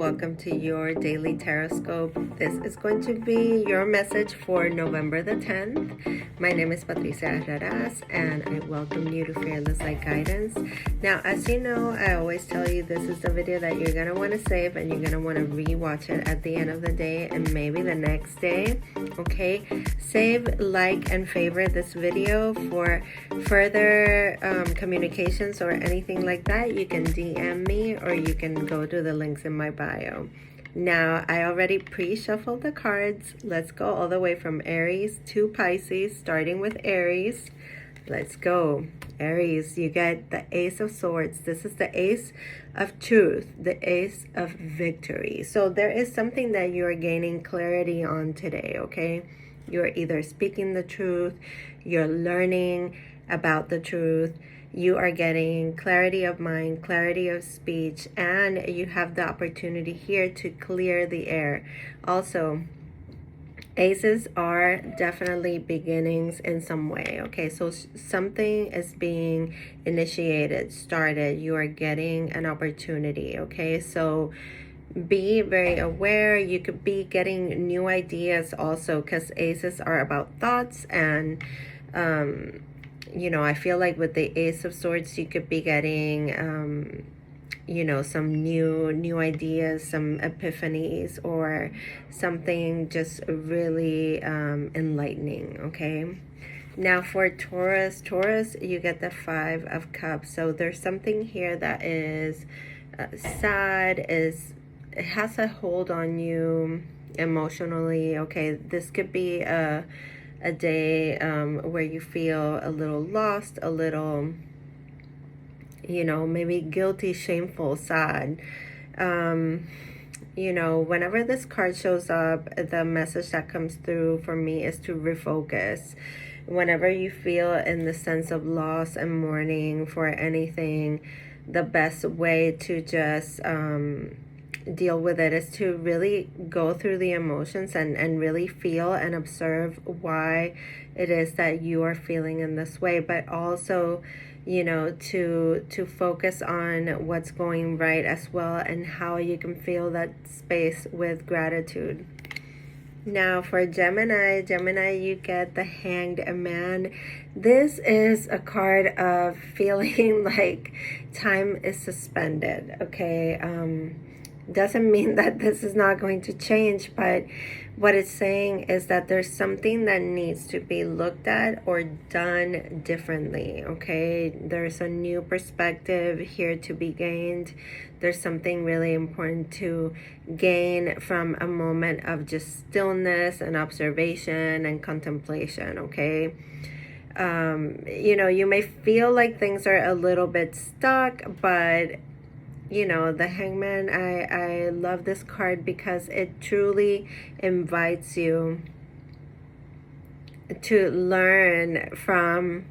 Welcome to your daily TarotScope. This is going to be your message for November the 10th. My name is pcarraras and I welcome you to Fearless Light Guidance. Now, as you know, I always tell you this is the video that you're going to want to save and you're going to want to rewatch it at the end of the day and maybe the next day. Okay, save, like, and favorite this video for further communications or anything like that. You can DM me or you can go to the links in my bio. Now, I already pre-shuffled the cards. Let's go all the way from Aries to Pisces, starting with Aries. Let's go. Aries, you get the Ace of Swords. This is the Ace of Truth, the Ace of Victory. So there is something that you're gaining clarity on today, okay? You're either speaking the truth, you're learning about the truth, you are getting clarity of mind, clarity of speech, and you have the opportunity here to clear the air. Also, aces are definitely beginnings in some way, okay? So something is being initiated, started. You are getting an opportunity, okay? So be very aware. You could be getting new ideas also, because aces are about thoughts and you know, I feel like with the Ace of Swords, you could be getting, you know, some new ideas, some epiphanies, or something just really enlightening, okay? Now for Taurus, you get the Five of Cups. So there's something here that is sad, it has a hold on you emotionally, okay? This could be a day where you feel a little lost, a little, you know, maybe guilty, shameful, sad. You know, whenever this card shows up, the message that comes through for me is to refocus. Whenever you feel in the sense of loss and mourning for anything, the best way to just deal with it is to really go through the emotions and really feel and observe why it is that you are feeling in this way, but also, you know, to focus on what's going right as well and how you can fill that space with gratitude. Now for Gemini, you get the Hanged Man. This is a card of feeling like time is suspended, okay? Doesn't mean that this is not going to change, but what it's saying is that there's something that needs to be looked at or done differently, okay? There's a new perspective here to be gained. There's something really important to gain from a moment of just stillness and observation and contemplation, okay? You know, you may feel like things are a little bit stuck, but you know, the Hangman, I love this card because it truly invites you to learn from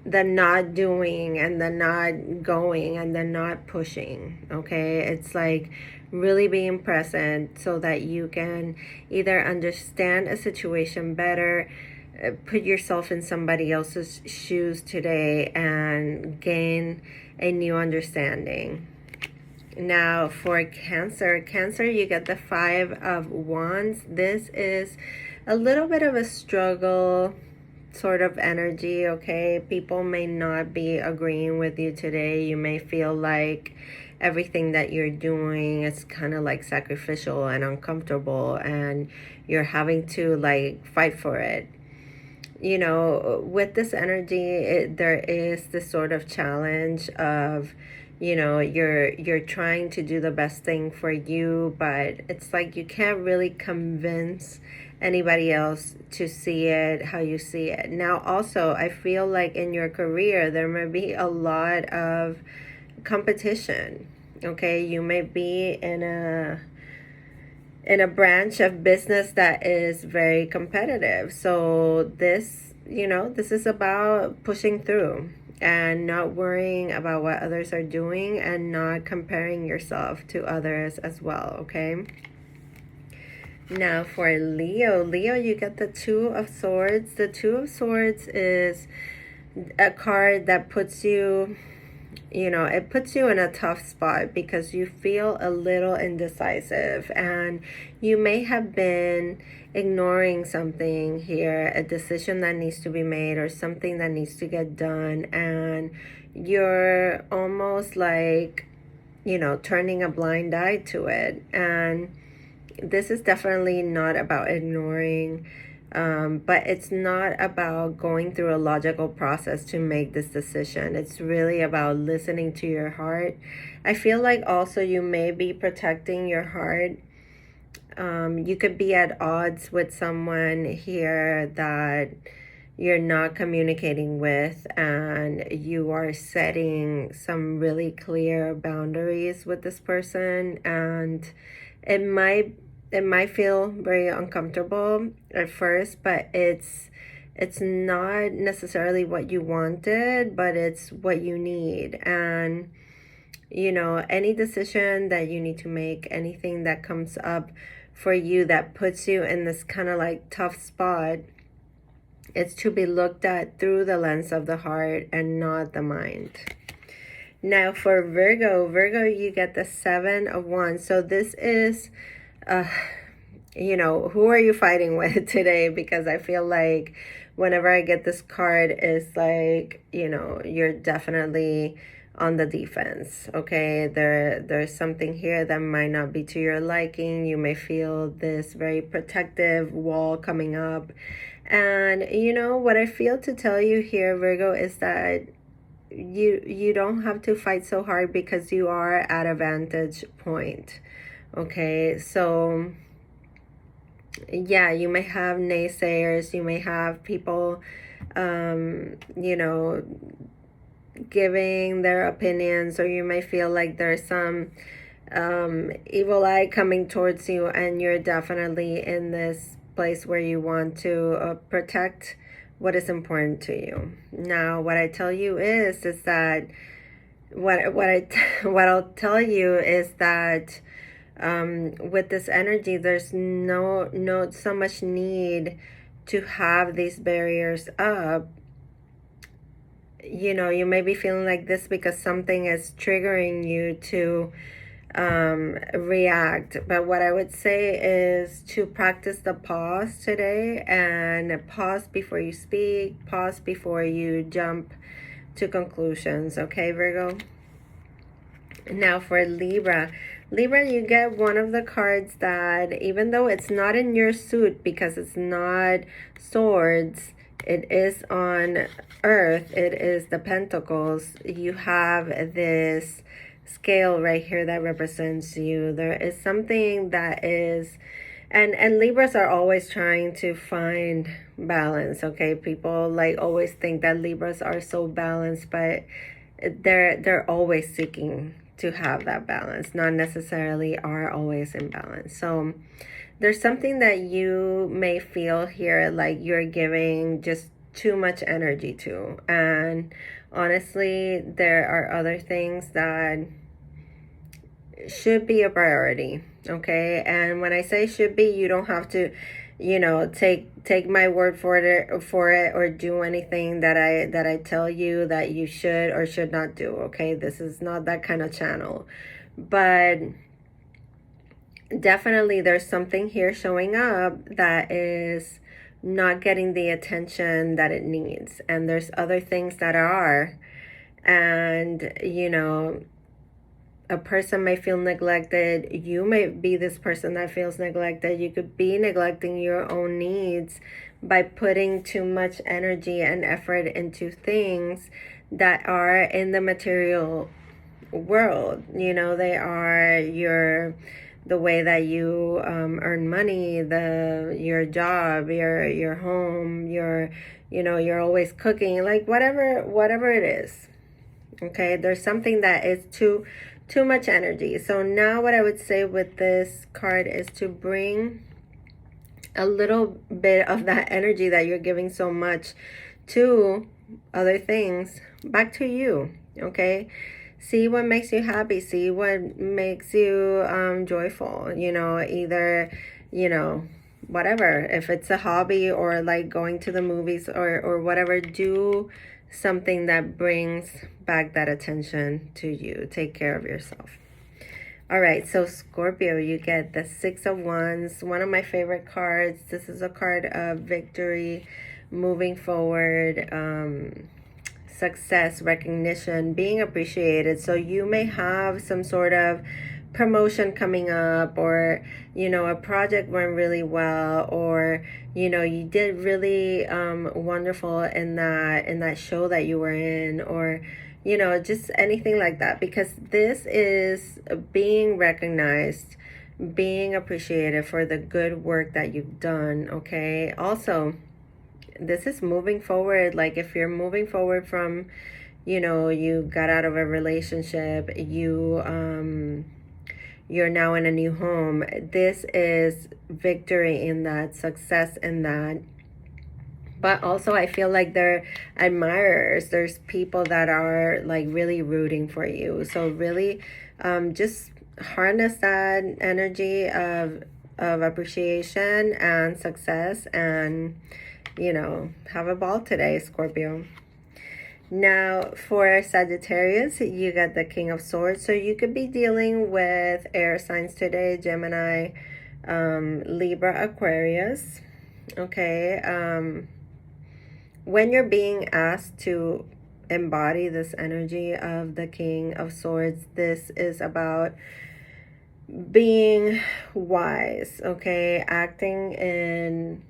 the not doing and the not going and the not pushing, okay? It's like really being present so that you can either understand a situation better, put yourself in somebody else's shoes today and gain a new understanding. Now for Cancer, you get the Five of Wands. This is a little bit of a struggle sort of energy, okay? People may not be agreeing with you today. You may feel like everything that you're doing is kind of like sacrificial and uncomfortable and you're having to like fight for it. You know, with this energy, there is this sort of challenge of, you know, you're trying to do the best thing for you, but it's like you can't really convince anybody else to see it how you see it. Now, also, I feel like in your career, there may be a lot of competition, okay? You may be in a branch of business that is very competitive. So this, you know, this is about pushing through and not worrying about what others are doing and not comparing yourself to others as well, okay? Now for Leo, you get the Two of Swords. The Two of Swords is a card that puts you you know, it puts you in a tough spot because you feel a little indecisive, and you may have been ignoring something here, a decision that needs to be made or something that needs to get done, and you're almost like, you know, turning a blind eye to it. And this is definitely not about ignoring, but it's not about going through a logical process to make this decision. It's really about listening to your heart. I feel like also you may be protecting your heart. You could be at odds with someone here that you're not communicating with, and you are setting some really clear boundaries with this person, and it might feel very uncomfortable at first, but it's not necessarily what you wanted, but it's what you need. And you know, any decision that you need to make, anything that comes up for you that puts you in this kind of like tough spot, it's to be looked at through the lens of the heart and not the mind. Now for Virgo, you get the 7 of Wands. So this is, you know, who are you fighting with today? Because I feel like whenever I get this card, it's like, you know, you're definitely on the defense. Okay, there's something here that might not be to your liking. You may feel this very protective wall coming up. And you know what I feel to tell you here, Virgo, is that you don't have to fight so hard because you are at a vantage point. Okay, so yeah, you may have naysayers, you may have people you know, giving their opinions, or you may feel like there's some evil eye coming towards you, and you're definitely in this place where you want to protect what is important to you. Now what I tell you is that what I'll tell you is that with this energy, there's no so much need to have these barriers up. You know, you may be feeling like this because something is triggering you to react. But what I would say is to practice the pause today, and pause before you speak, pause before you jump to conclusions. Okay, Virgo? Now for Libra, you get one of the cards that, even though it's not in your suit because it's not swords, it is on earth, it is the Pentacles. You have this scale right here that represents you. There is something that is, and Libras are always trying to find balance. Okay, people like always think that Libras are so balanced, but they're always seeking to have that balance, not necessarily are always in balance. So there's something that you may feel here like you're giving just too much energy to, and honestly there are other things that should be a priority. Okay, and when I say should be, you don't have to, you know, take my word for it or do anything that I tell you that you should or should not do. Okay, this is not that kind of channel, but definitely there's something here showing up that is not getting the attention that it needs, and there's other things that are. And you know, a person may feel neglected. You may be this person that feels neglected. You could be neglecting your own needs by putting too much energy and effort into things that are in the material world. You know, they are the way that you earn money, your job, your home, you know, you're always cooking, like whatever it is. Okay, there's something that is too much energy. So now what I would say with this card is to bring a little bit of that energy that you're giving so much to other things back to you. Okay, see what makes you happy, see what makes you joyful. You know, either, you know, whatever. If it's a hobby or like going to the movies or whatever, do something that brings back that attention to you. Take care of yourself. All right, so Scorpio, you get the Six of Wands, one of my favorite cards. This is a card of victory, moving forward, success, recognition, being appreciated. So you may have some sort of promotion coming up, or a project went really well, or you did really wonderful in that show that you were in, or just anything like that, because this is being recognized, being appreciated for the good work that you've done. Okay, also this is moving forward. Like if you're moving forward from you got out of a relationship, you're now in a new home, this is victory in that, success in that. But also I feel like they're admirers. There's people that are like really rooting for you. So really just harness that energy of appreciation and success, and have a ball today, Scorpio. Now for Sagittarius, you got the King of Swords. So you could be dealing with air signs today: Gemini, Libra, Aquarius. Okay. When you're being asked to embody this energy of the King of Swords, this is about being wise, okay? Acting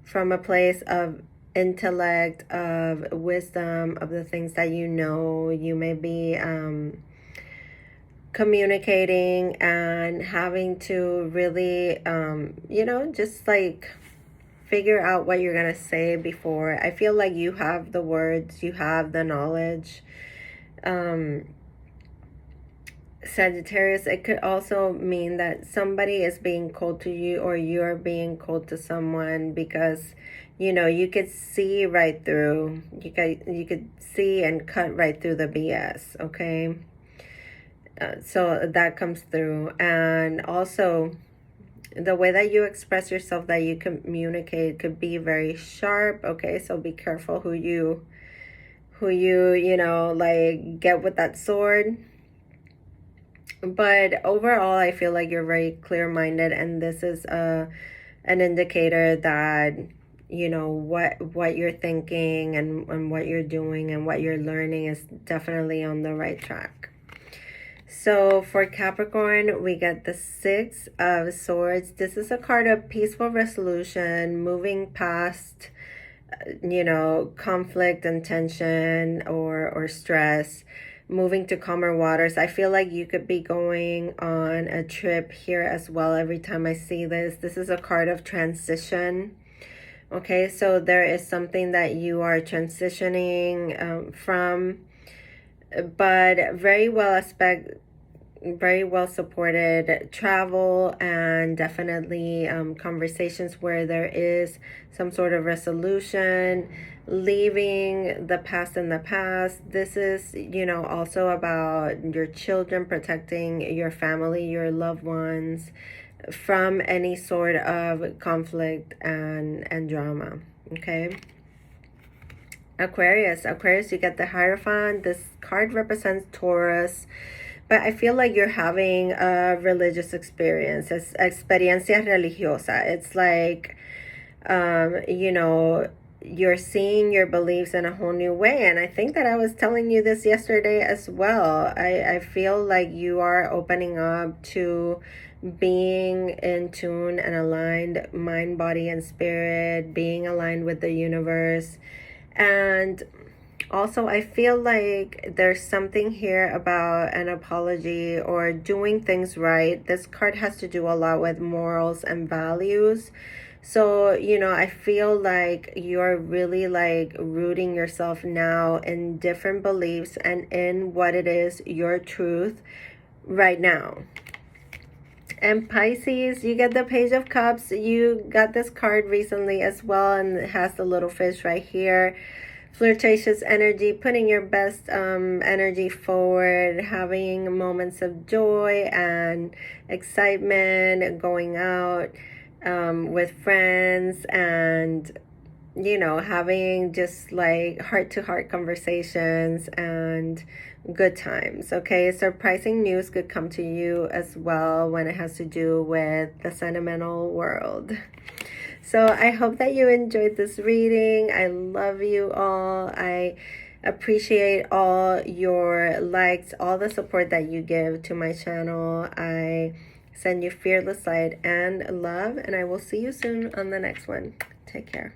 from a place of intellect, of wisdom, of the things that you know. You may be communicating and having to really just like figure out what you're gonna say before. I feel like you have the words, you have the knowledge. Sagittarius, it could also mean that somebody is being cold to you, or you're being cold to someone, because you could see right through, you could see and cut right through the BS. Okay, so that comes through. And also the way that you express yourself, that you communicate, could be very sharp. Okay, so be careful who you like get with that sword. But overall, I feel like you're very clear-minded, and this is an indicator that what you're thinking and what you're doing and what you're learning is definitely on the right track. So for Capricorn, we get the Six of Swords. This is a card of peaceful resolution, moving past conflict and tension or stress, moving to calmer waters. I feel like you could be going on a trip here as well. Every time I see this is a card of transition. Okay, so there is something that you are transitioning from, but very well supported travel, and definitely conversations where there is some sort of resolution, leaving the past in the past. This is also about your children, protecting your family, your loved ones from any sort of conflict and drama. Okay, Aquarius, you get the Hierophant. This card represents Taurus, but I feel like you're having a religious experience. It's experiencia religiosa. It's like, you're seeing your beliefs in a whole new way. And I think that I was telling you this yesterday as well. I feel like you are opening up to being in tune and aligned, mind, body, and spirit, being aligned with the universe. And also, I feel like there's something here about an apology or doing things right. This card has to do a lot with morals and values. So, I feel like you're really like rooting yourself now in different beliefs and in what it is, your truth right now. And Pisces, you get the Page of Cups. You got this card recently as well, and it has the little fish right here. Flirtatious energy, putting your best energy forward, having moments of joy and excitement, going out, with friends, and you know, having just like heart-to-heart conversations and good times. Okay, surprising news could come to you as well when it has to do with the sentimental world. So I hope that you enjoyed this reading. I love you all. I appreciate all your likes, all the support that you give to my channel. I send you fearless light and love, and I will see you soon on the next one. Take care.